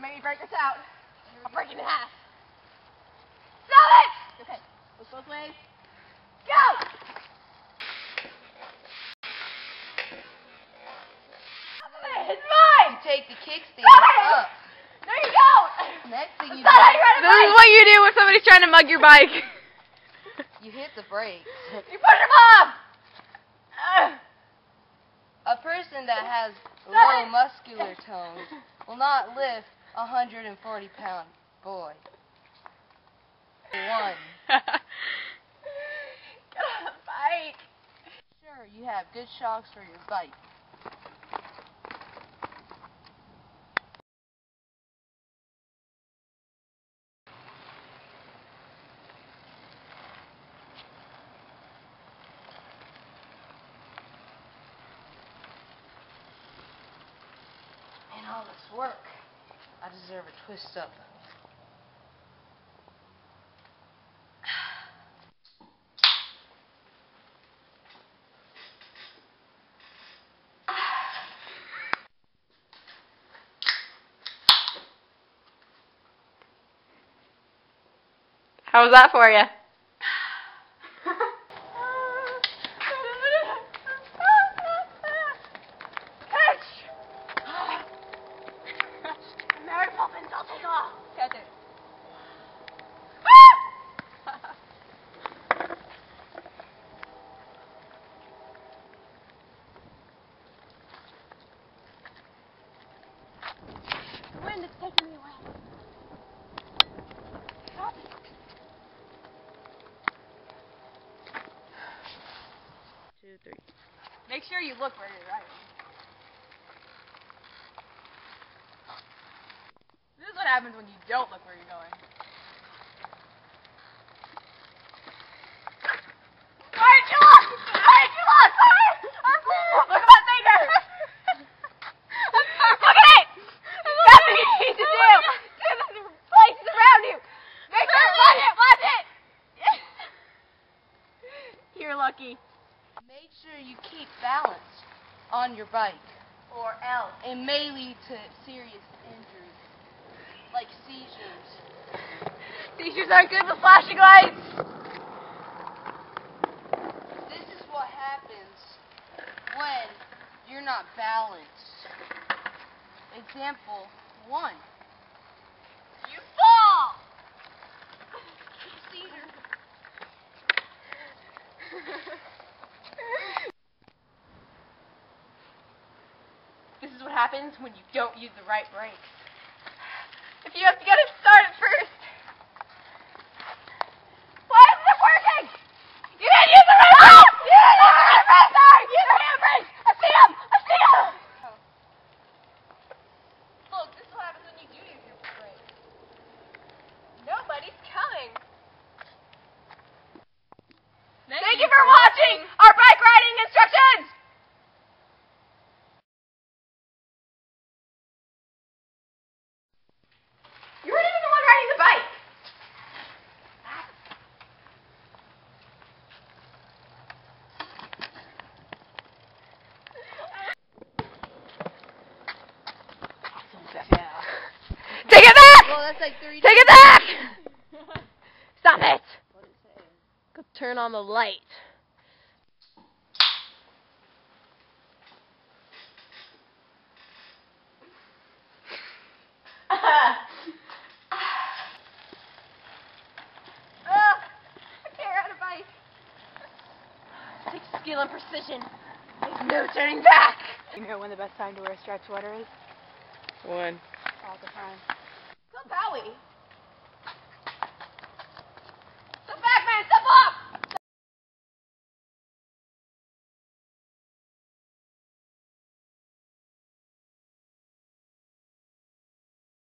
Don't make me break this out. I'll break it in half. Stop it! Okay, look both ways. Go! It's mine! You take the kickstand up. No, you don't! Next thing you do, This is what you do when somebody's trying to mug your bike. you hit the brakes. You push them off! A person that has low muscular tone will not lift a 140-pound boy. One. Get on the bike. Sure, you have good shocks for your bike. And all this work, I deserve a twist up. How was that for you? Mary Poppins, I'll take off. Catch it. The wind is taking me away. Stop it. 2, 3. Make sure you look where you're riding. This is what happens when you don't look where you're going. Why did you look? Why did you look? Look at my finger! Look at it! That's what you need to do! See the places around you! Make sure watch it! Watch it! You're lucky. Make sure you keep balance on your bike. Or else. It may lead to serious injuries, like seizures. Seizures aren't good with flashing lights! This is what happens when you're not balanced. Example 1. You fall! Seizure. This is what happens when you don't use the right brakes. If you have to get it started first. Why isn't it working? You didn't use the right brakes! You didn't use the right brakes! Sorry! Use the handbrakes! I see them! I see them! Look, this is what happens when you do use your brakes. Nobody's coming. Thank you for watching our bike riding instructions! You weren't even the one riding the bike! Take it back! Well, that's like 3 Take it back! Stop it! What is it? Go turn on the light. I can't ride a bike. It takes skill and precision. There's no turning back. You know when the best time to wear a striped sweater is? One. All the time. Go Bowie.